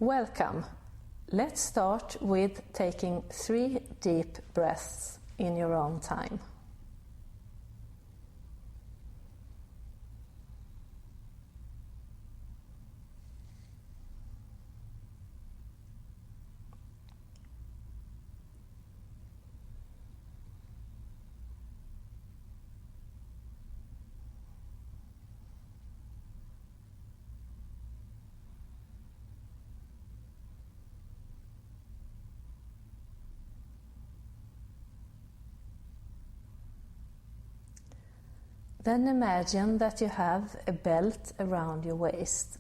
Welcome. Let's start with taking 3 deep breaths in your own time. Then imagine that you have a belt around your waist.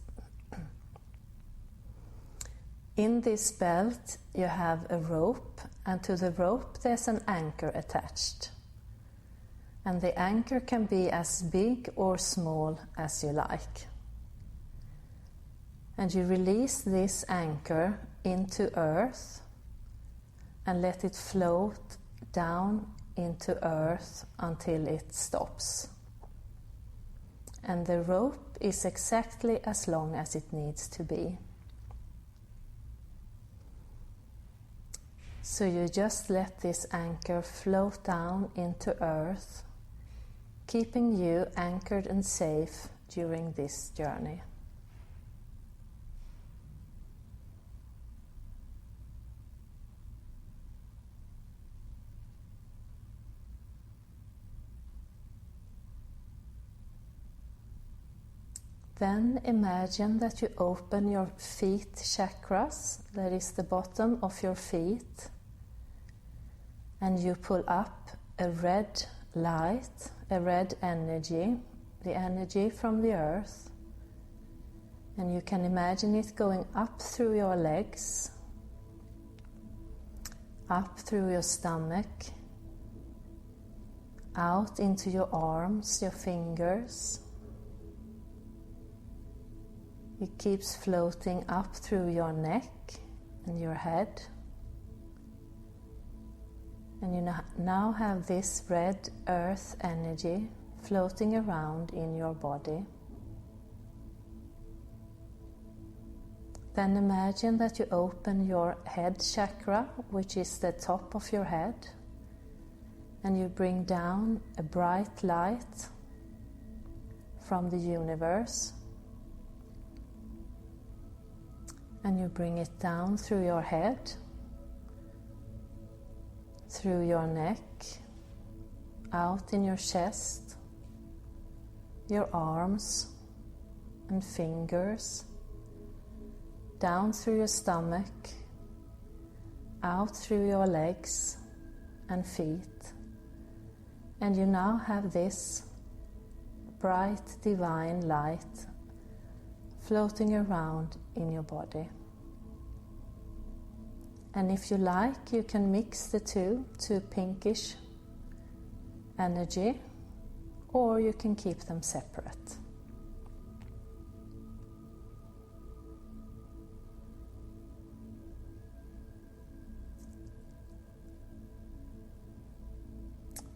In this belt you have a rope, and to the rope there's an anchor attached. And the anchor can be as big or small as you like. And you release this anchor into earth and let it float down into earth until it stops. And the rope is exactly as long as it needs to be. So you just let this anchor float down into earth, keeping you anchored and safe during this journey. Then imagine that you open your feet chakras, that is the bottom of your feet, and you pull up a red light, a red energy, the energy from the earth, and you can imagine it going up through your legs, up through your stomach, out into your arms, your fingers. It keeps floating up through your neck and your head. And you now have this red earth energy floating around in your body. Then imagine that you open your head chakra, which is the top of your head, and you bring down a bright light from the universe. And you bring it down through your head, through your neck, out in your chest, your arms and fingers, down through your stomach, out through your legs and feet. And you now have this bright divine light floating around in your body. And if you like, you can mix the two to pinkish energy, or you can keep them separate.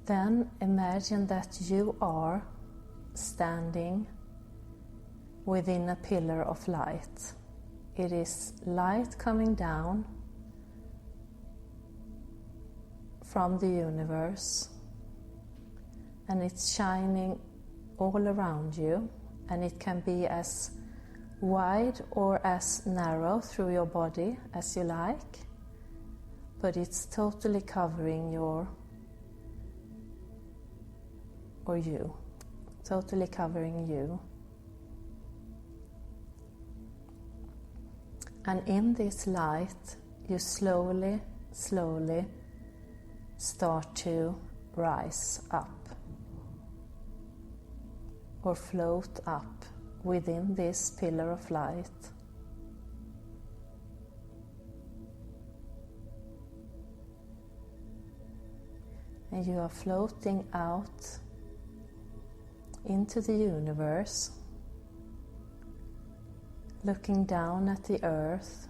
Then imagine that you are standing within a pillar of light. It is light coming down from the universe, and it's shining all around you, and it can be as wide or as narrow through your body as you like, but it's totally covering you, totally covering you. And in this light, you slowly start to rise up or float up within this pillar of light. And you are floating out into the universe, looking down at the earth,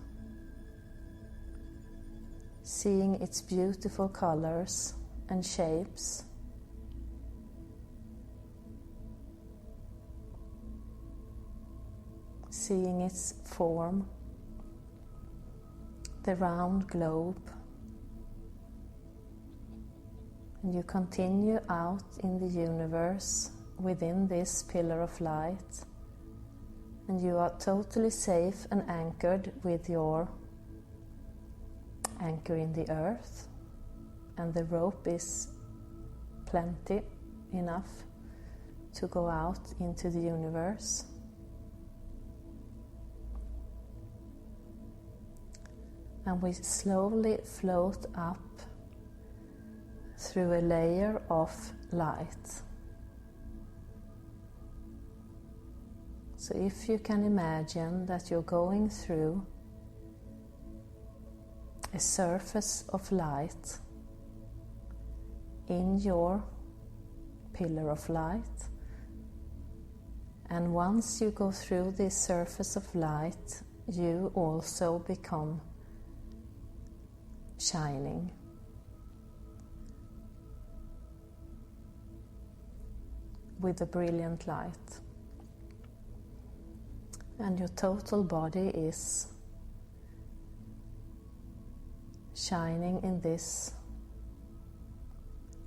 seeing its beautiful colors and shapes, seeing its form, the round globe, and you continue out in the universe within this pillar of light, and you are totally safe and anchored with your anchor in the earth, and the rope is plenty enough to go out into the universe. And we slowly float up through a layer of light. So if you can imagine that you're going through a surface of light in your pillar of light, and once you go through this surface of light, you also become shining. With a brilliant light. And your total body is shining in this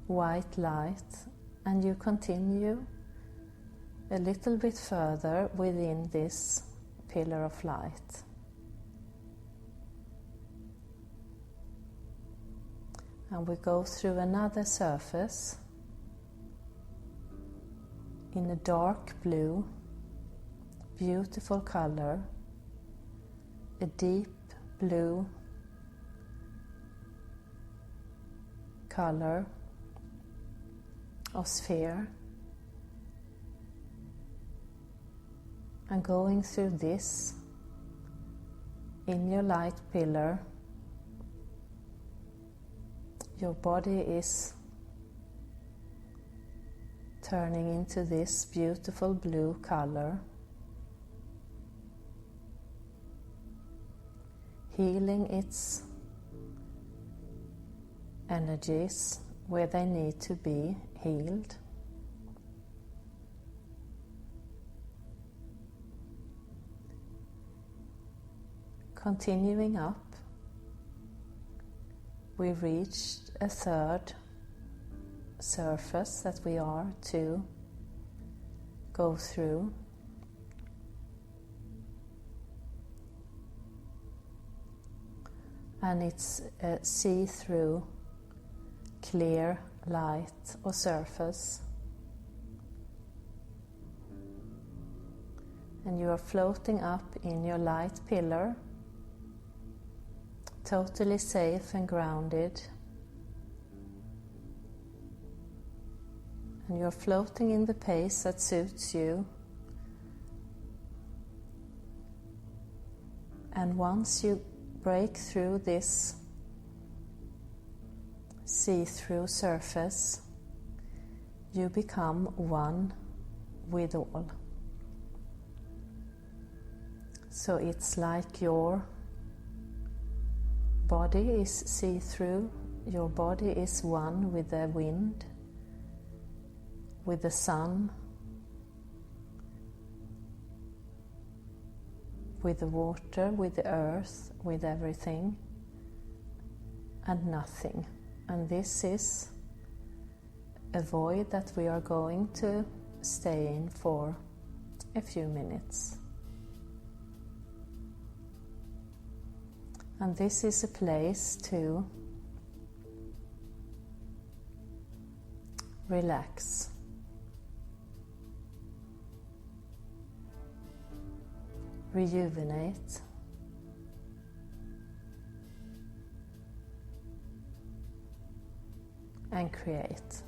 white light, and you continue a little bit further within this pillar of light. And we go through another surface in a dark blue, beautiful color, a deep blue color of sphere, and going through this in your light pillar, your body is turning into this beautiful blue color, healing its energies where they need to be healed. Continuing up, we reached a third surface that we are to go through. And it's a see-through, clear light or surface. And you are floating up in your light pillar, totally safe and grounded. And you're floating in the pace that suits you. And once you break through this see-through surface, you become one with all. So it's like your body is see-through, your body is one with the wind, with the sun, with the water, with the earth, with everything, and nothing. And this is a void that we are going to stay in for a few minutes. And this is a place to relax. Rejuvenate. And create.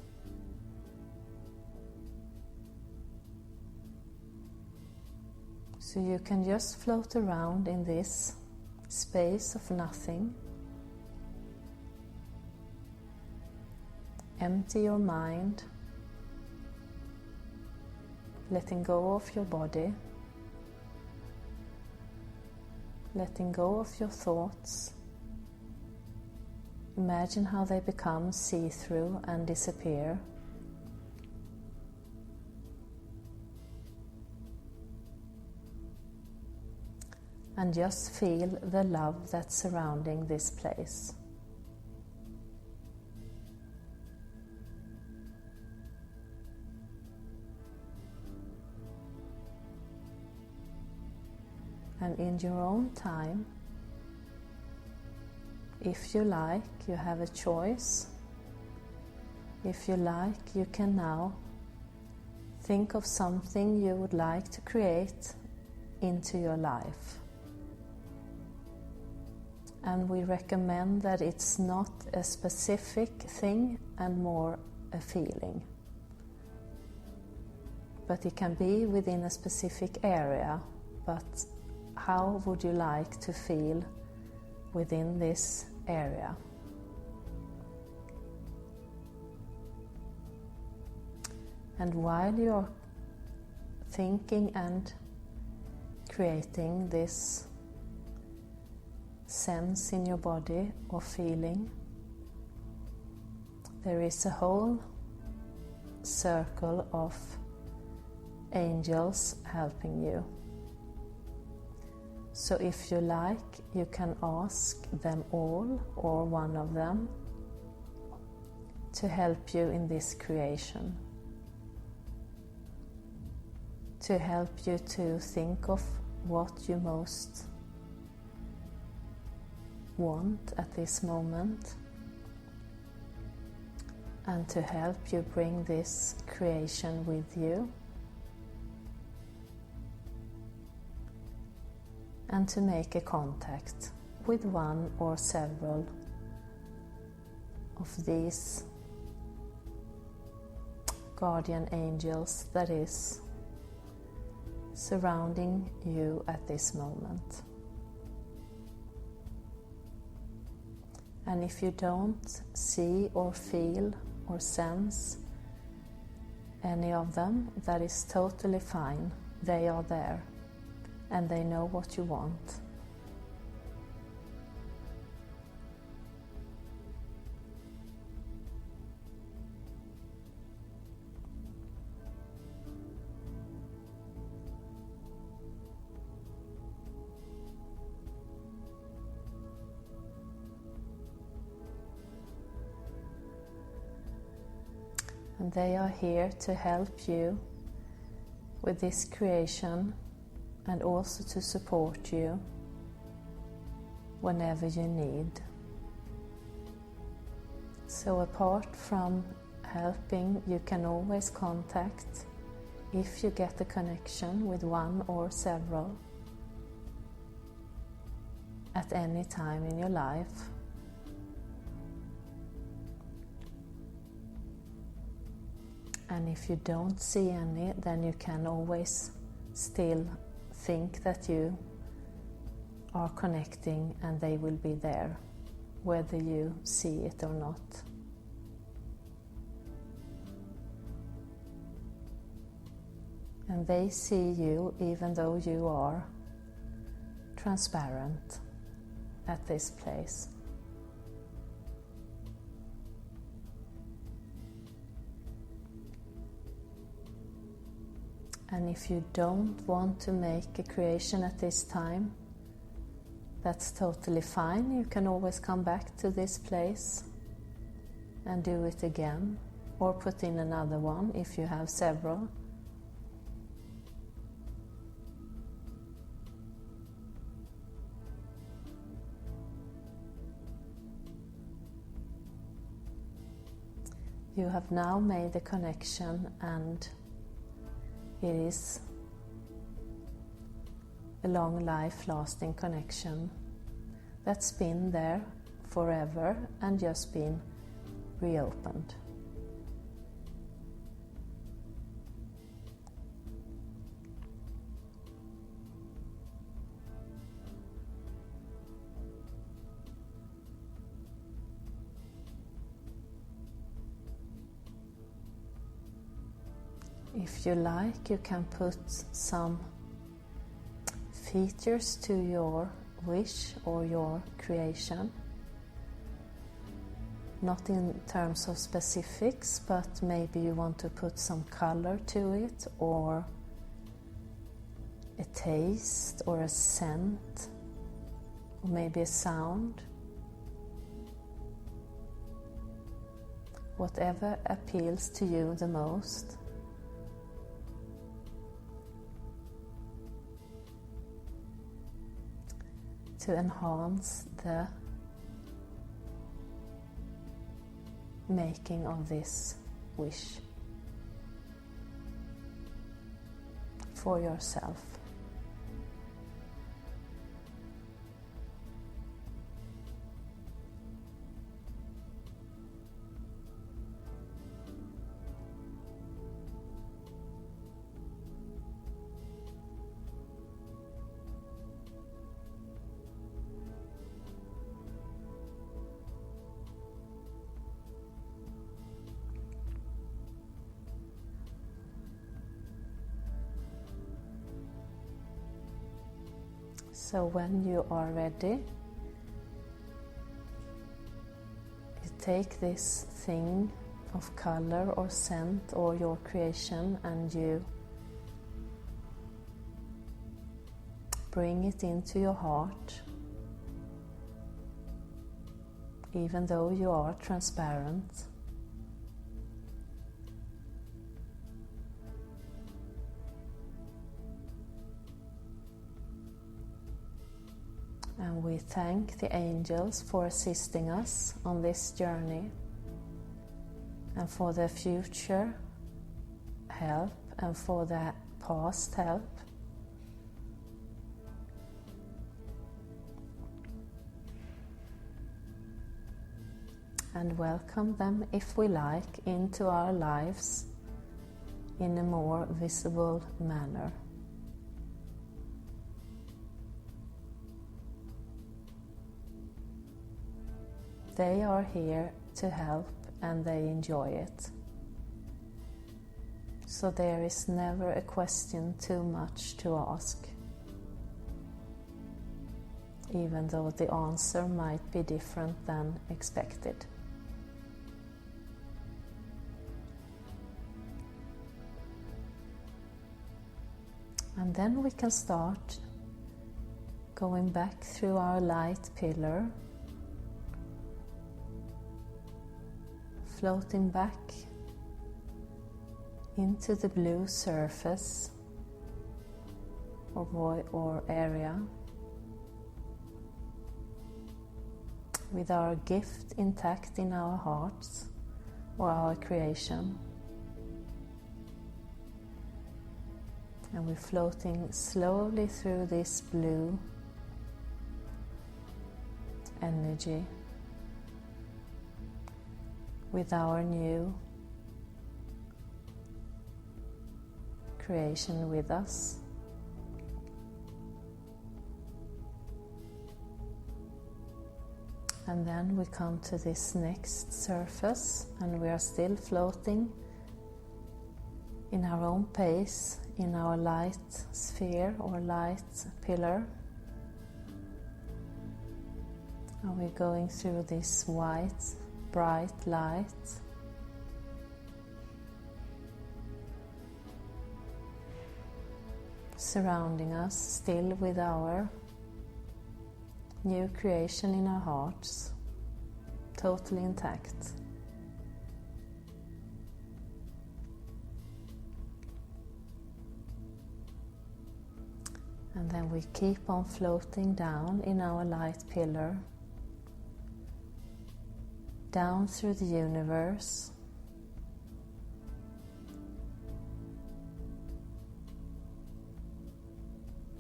So you can just float around in this space of nothing. Empty your mind, letting go of your body, letting go of your thoughts. Imagine how they become see-through and disappear. and just feel the love that's surrounding this place. And in your own time, if you like, you have a choice. If you like, you can now think of something you would like to create into your life. And we recommend that it's not a specific thing and more a feeling. But it can be within a specific area, but how would you like to feel within this area? And while you're thinking and creating this sense in your body or feeling, there is a whole circle of angels helping you. So if you like, you can ask them all or one of them to help you in this creation, to help you to think of what you most want at this moment, and to help you bring this creation with you, and to make a contact with one or several of these guardian angels that is surrounding you at this moment. And if you don't see or feel or sense any of them, that is totally fine. They are there and they know what you want. And they are here to help you with this creation and also to support you whenever you need. So apart from helping, you can always contact if you get a connection with one or several at any time in your life. And if you don't see any, then you can always still think that you are connecting and they will be there, whether you see it or not. And they see you even though you are transparent at this place. And if you don't want to make a creation at this time, that's totally fine. You can always come back to this place and do it again, or put in another one if you have several. You have now made a connection, and it is a long life-lasting connection that's been there forever and just been reopened. If you like, you can put some features to your wish or your creation. Not in terms of specifics, but maybe you want to put some color to it, or a taste or a scent, or maybe a sound. Whatever appeals to you the most. To enhance the making of this wish for yourself. So when you are ready, you take this thing of color or scent or your creation and you bring it into your heart, even though you are transparent. And we thank the angels for assisting us on this journey and for their future help and for their past help. And welcome them, if we like, into our lives in a more visible manner. They are here to help and they enjoy it. So there is never a question too much to ask, even though the answer might be different than expected. And then we can start going back through our light pillar, floating back into the blue surface or area with our gift intact in our hearts or our creation. And we're floating slowly through this blue energy with our new creation with us. And then we come to this next surface and we are still floating in our own pace, in our light sphere or light pillar. And we're going through this white, bright light. Surrounding us still with our new creation in our hearts, totally intact. And then we keep on floating down in our light pillar, down through the universe,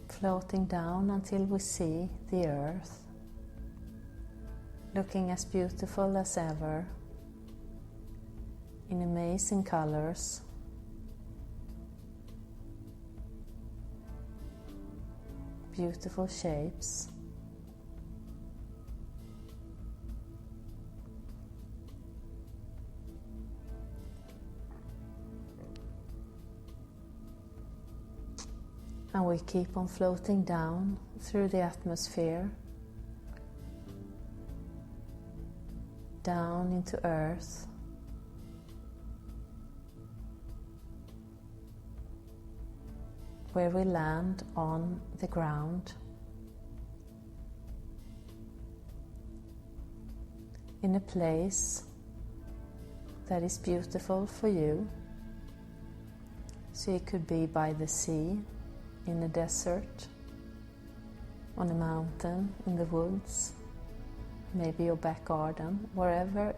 floating down until we see the earth, looking as beautiful as ever, in amazing colors, beautiful shapes. And we keep on floating down through the atmosphere, down into earth, where we land on the ground in a place that is beautiful for you. So it could be by the sea, in a desert, on a mountain, in the woods, maybe your back garden, wherever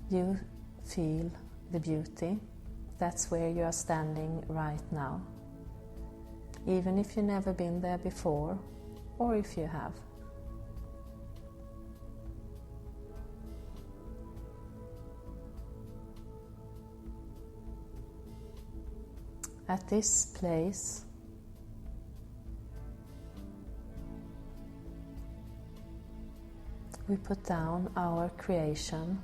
you feel the beauty, that's where you are standing right now. Even if you've never been there before, or if you have. At this place, we put down our creation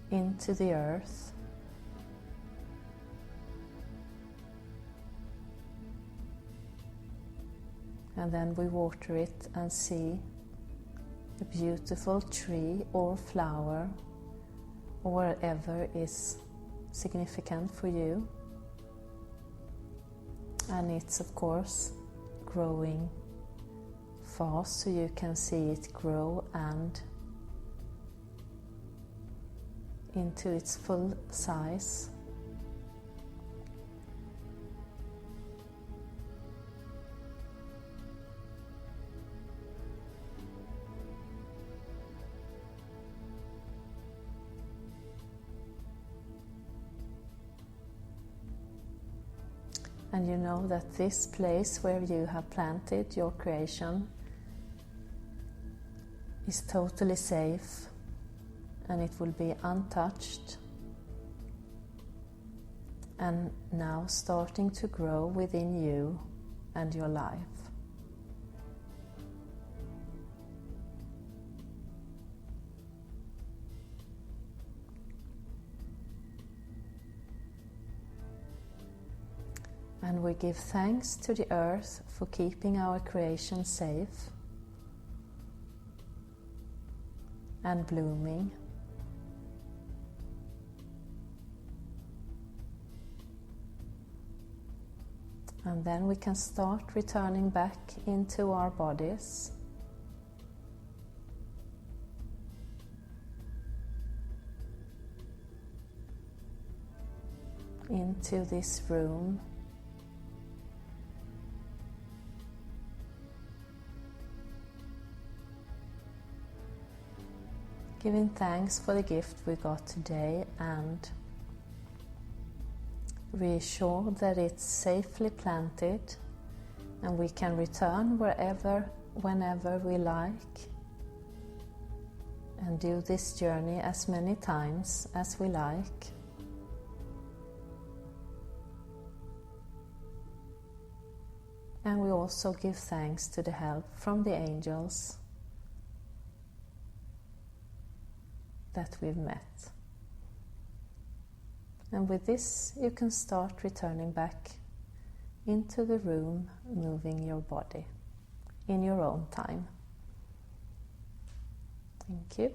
into the earth, and then we water it and see a beautiful tree or flower or whatever is significant for you. And it's of course growing fast, so you can see it grow and into its full size. And you know that this place where you have planted your creation is totally safe, and it will be untouched and now starting to grow within you and your life. And we give thanks to the earth for keeping our creation safe and blooming. And then we can start returning back into our bodies. Into this room. Giving thanks for the gift we got today and reassured that it's safely planted and we can return wherever, whenever we like, and do this journey as many times as we like. And we also give thanks to the help from the angels that we've met. And with this, you can start returning back into the room, moving your body in your own time. Thank you.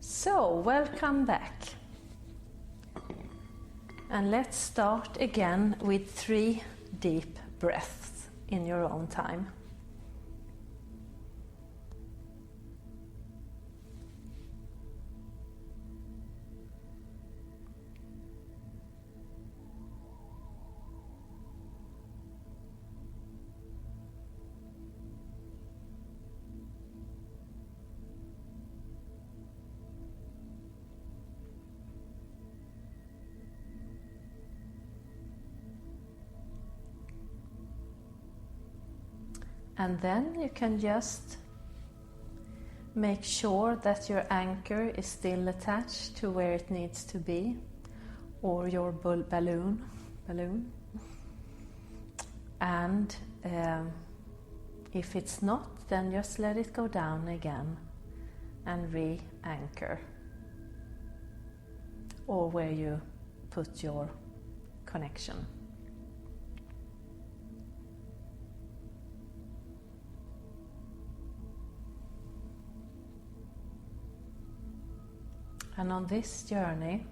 So, welcome back. And let's start again with 3 deep breaths in your own time. And then you can just make sure that your anchor is still attached to where it needs to be, or your balloon. And if it's not, then just let it go down again and re-anchor, or where you put your connection. And on this journey,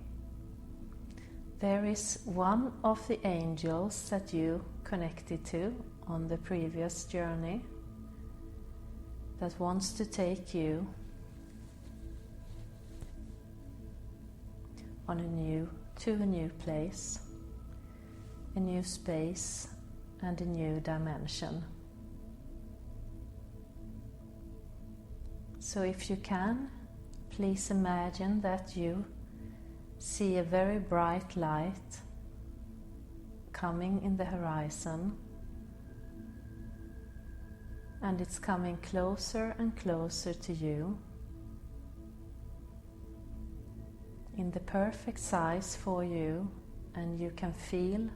there is one of the angels that you connected to on the previous journey that wants to take you on to a new place, a new space, and a new dimension. So if you can, please imagine that you see a very bright light coming in the horizon, and it's coming closer and closer to you in the perfect size for you, and you can feel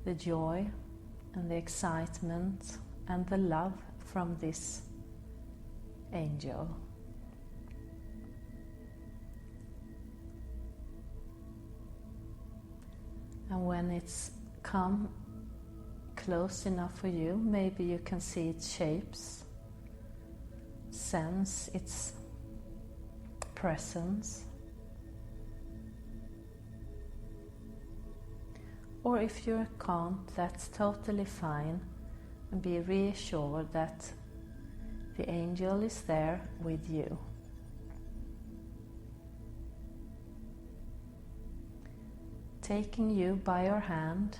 the joy and the excitement and the love from this angel. And when it's come close enough for you, maybe you can see its shapes, sense its presence. Or if you can't, that's totally fine, and be reassured that the angel is there with you. Taking you by your hand,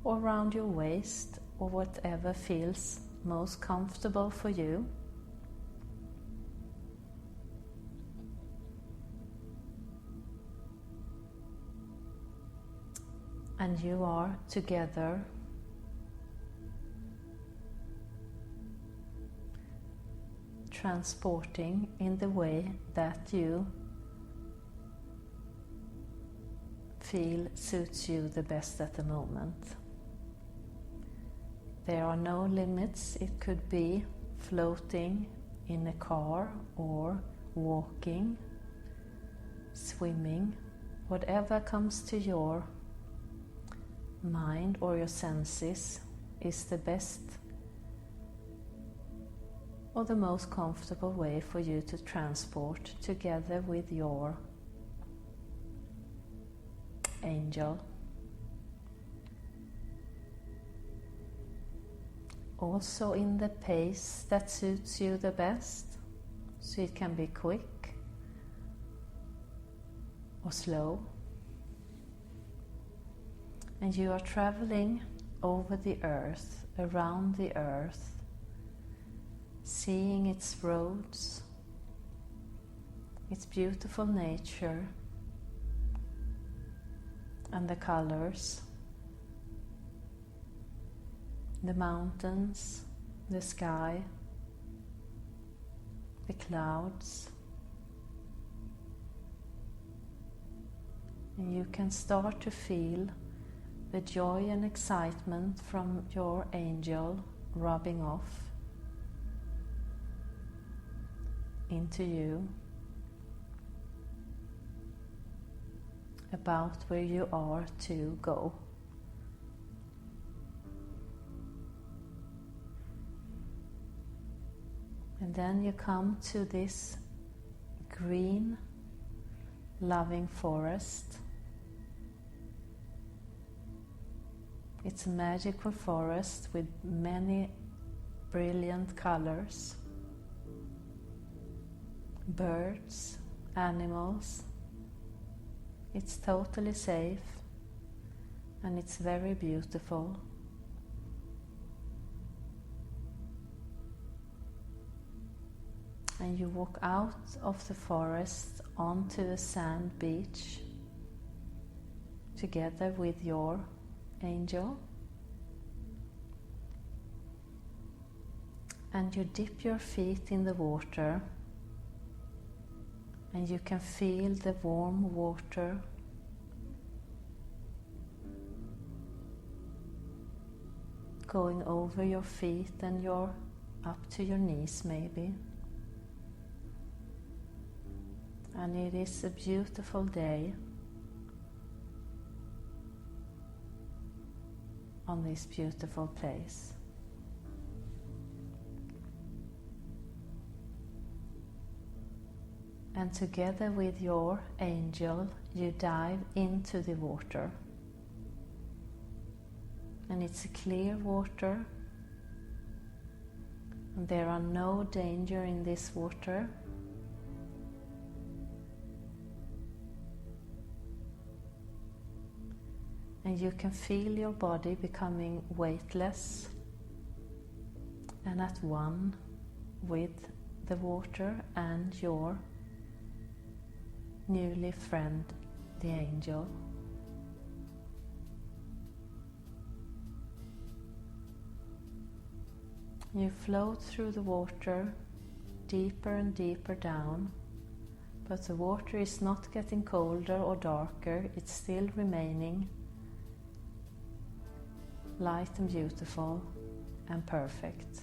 or around your waist, or whatever feels most comfortable for you. And you are together transporting in the way that you feel suits you the best at the moment. There are no limits. It could be floating in a car, or walking, swimming, whatever comes to your mind or your senses is the best or the most comfortable way for you to transport together with your angel. Also in the pace that suits you the best, so it can be quick or slow. And you are traveling over the earth, around the earth, seeing its roads, its beautiful nature, and the colors, the mountains, the sky, the clouds. And you can start to feel the joy and excitement from your angel rubbing off into you about where you are to go. And then you come to this green, loving forest It's a magical forest with many brilliant colors, birds, animals. It's totally safe and it's very beautiful. And you walk out of the forest onto a sand beach together with your angel. And you dip your feet in the water and you can feel the warm water going over your feet and you're up to your knees maybe. And it is a beautiful day on this beautiful place. And together with your angel, you dive into the water. And it's a clear water, and there are no danger in this water. And you can feel your body becoming weightless and at one with the water and your newly friend, the angel. You float through the water deeper and deeper down, but the water is not getting colder or darker, it's still remaining light and beautiful and perfect.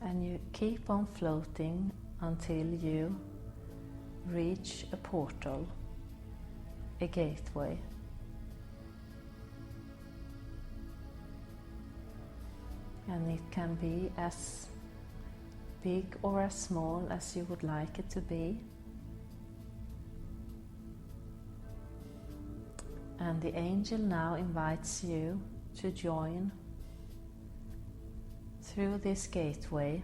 And you keep on floating until you reach a portal, a gateway. And it can be as big or as small as you would like it to be. And the angel now invites you to join through this gateway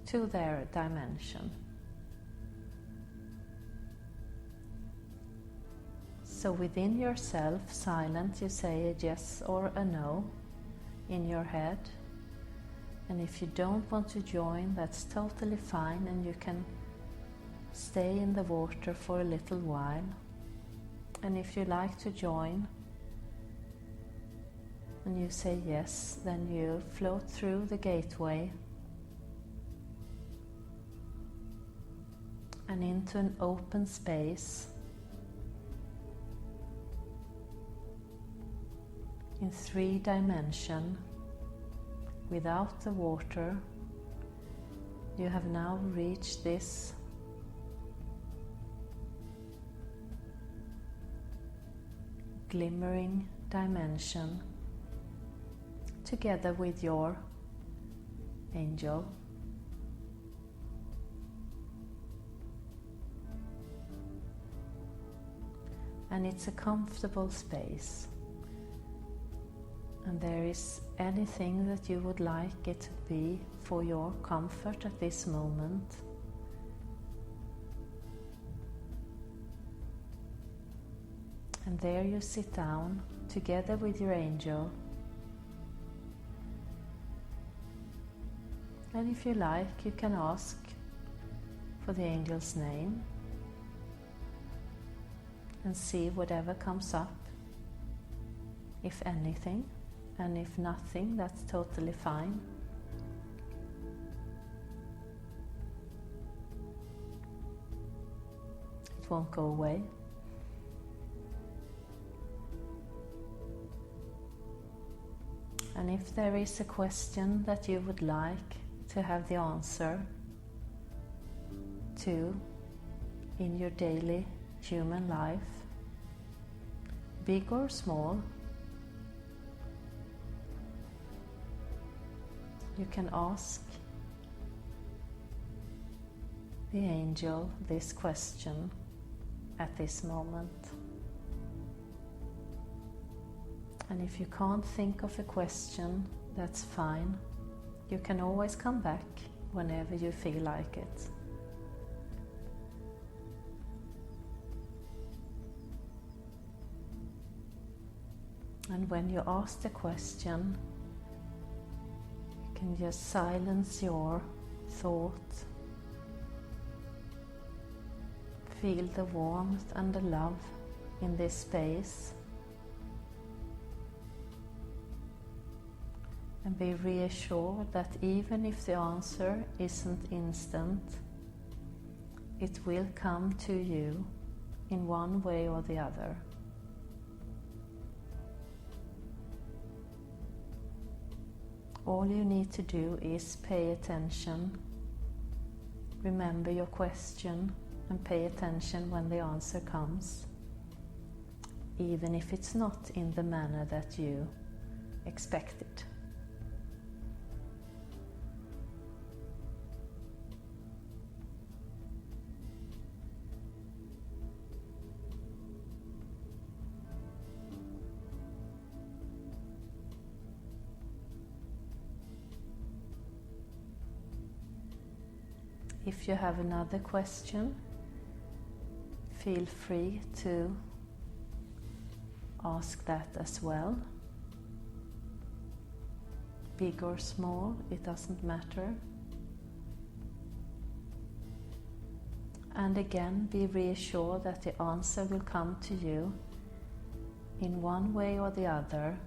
to their dimension. So within yourself, silent, you say a yes or a no in your head. And if you don't want to join, that's totally fine, and you can stay in the water for a little while. And if you like to join, and you say yes, then you float through the gateway and into an open space in 3 dimensions. Without the water, you have now reached this glimmering dimension together with your angel. And it's a comfortable space. And there is anything that you would like it to be for your comfort at this moment. And there you sit down together with your angel. And if you like, you can ask for the angel's name and see whatever comes up, if anything. And if nothing, that's totally fine. It won't go away. And if there is a question that you would like to have the answer to in your daily human life, big or small, you can ask the angel this question at this moment. And if you can't think of a question, that's fine. You can always come back whenever you feel like it. And when you ask the question, you can just silence your thought. Feel the warmth and the love in this space. And be reassured that even if the answer isn't instant, it will come to you in one way or the other. All you need to do is pay attention, remember your question, and pay attention when the answer comes, even if it's not in the manner that you expected. If you have another question, feel free to ask that as well. Big or small, it doesn't matter. And again, be reassured that the answer will come to you in one way or the other,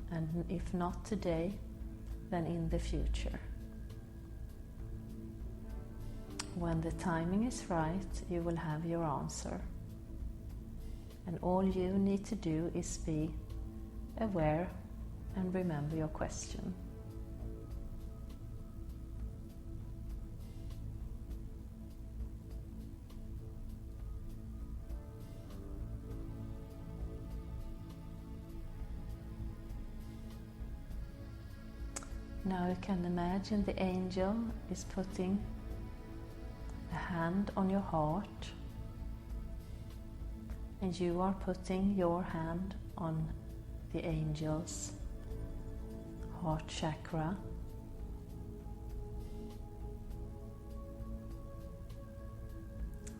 and if not today, then in the future. When the timing is right, you will have your answer. And all you need to do is be aware and remember your question. Now you can imagine the angel is putting a hand on your heart, and you are putting your hand on the angel's heart chakra.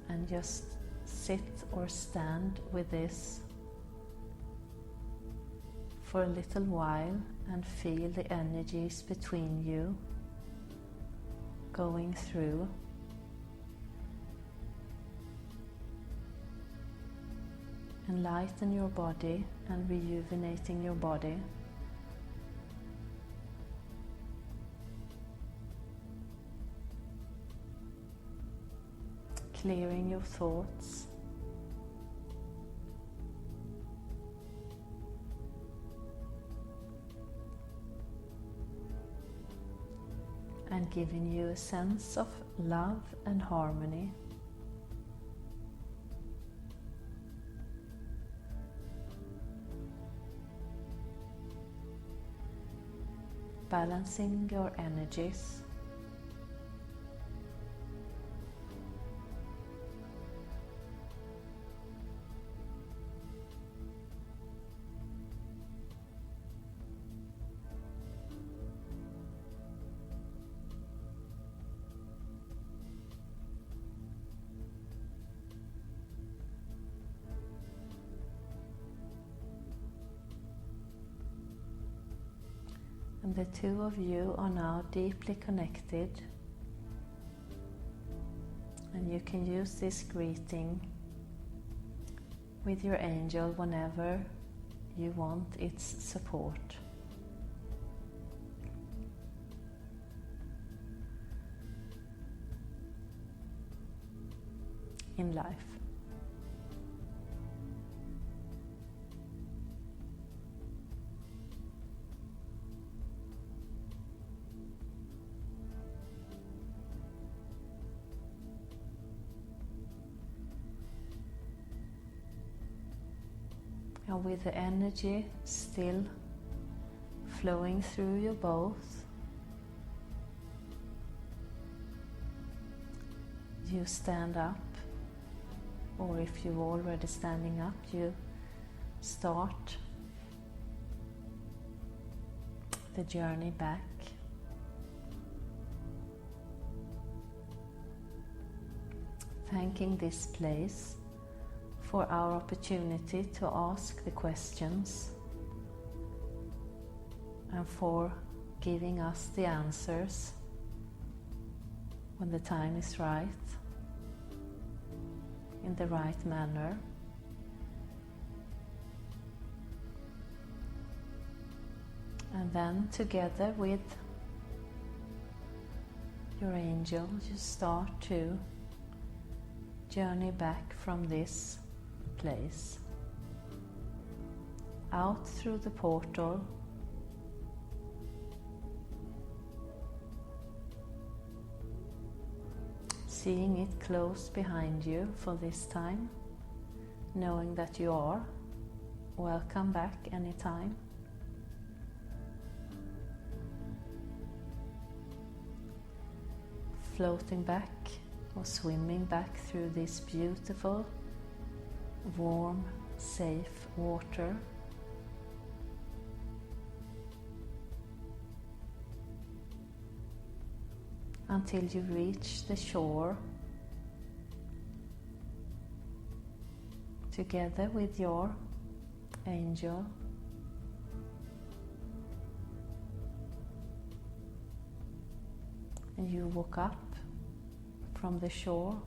And just sit or stand with this for a little while and feel the energies between you going through. Enlighten your body and rejuvenating your body. Clearing your thoughts. And giving you a sense of love and harmony. Balancing your energies. And the two of you are now deeply connected, and you can use this greeting with your angel whenever you want its support. In life. And with the energy still flowing through you both, you stand up, or if you're already standing up, you start the journey back. Thanking this place for our opportunity to ask the questions and for giving us the answers when the time is right, in the right manner. And then together with your angel, you start to journey back from this place, out through the portal, seeing it close behind you for this time, knowing that you are welcome back anytime. Floating back or swimming back through this beautiful, warm, safe water. Until you reach the shore, together with your angel. And you walk up from the shore,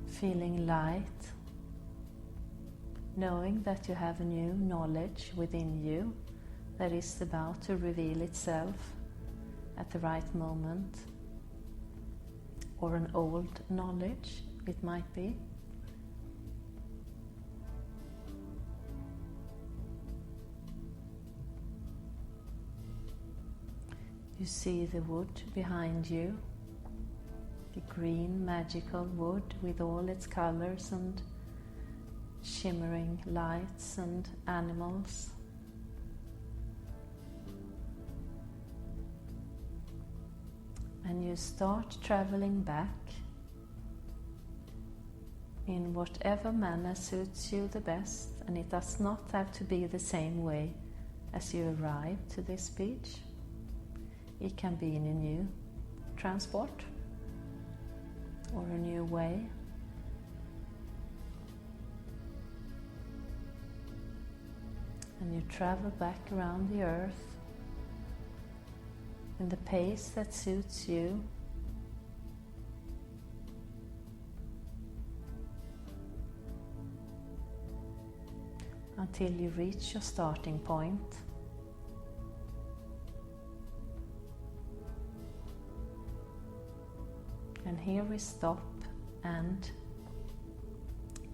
feeling light, knowing that you have a new knowledge within you that is about to reveal itself at the right moment, or an old knowledge it might be. You see the wood behind you, the green magical wood with all its colors and shimmering lights and animals. And you start traveling back in whatever manner suits you the best, and it does not have to be the same way as you arrive to this beach. It can be in a new transport or a new way. And you travel back around the earth in the pace that suits you. Until you reach your starting point. And here we stop and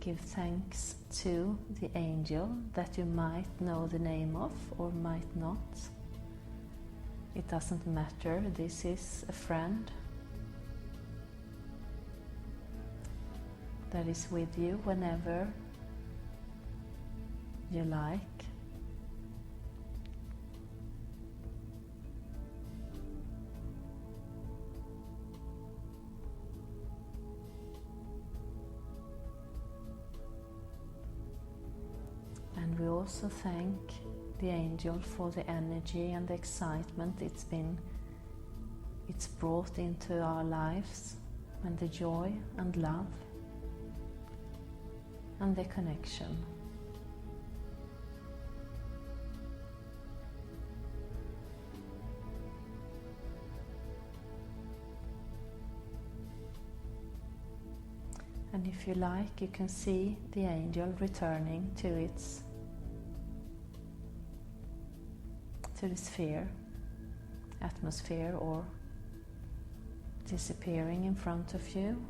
give thanks to the angel that you might know the name of or might not. It doesn't matter, this is a friend that is with you whenever you like. And we also thank the angel for the energy and the excitement it's brought into our lives, and the joy and love and the connection. And if you like, you can see the angel returning to the sphere, atmosphere, or disappearing in front of you.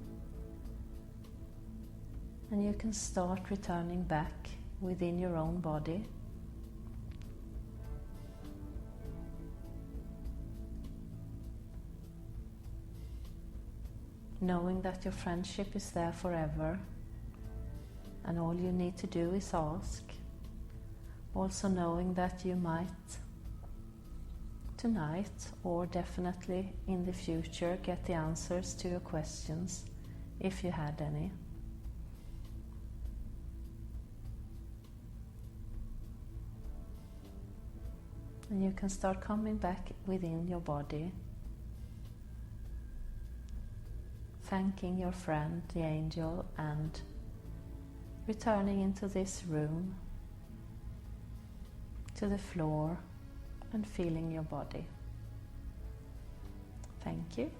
And you can start returning back within your own body. Knowing that your friendship is there forever, and all you need to do is ask, also knowing that you might tonight or definitely in the future get the answers to your questions if you had any. And you can start coming back within your body, thanking your friend, the angel, and returning into this room, to the floor, and feeling your body. Thank you.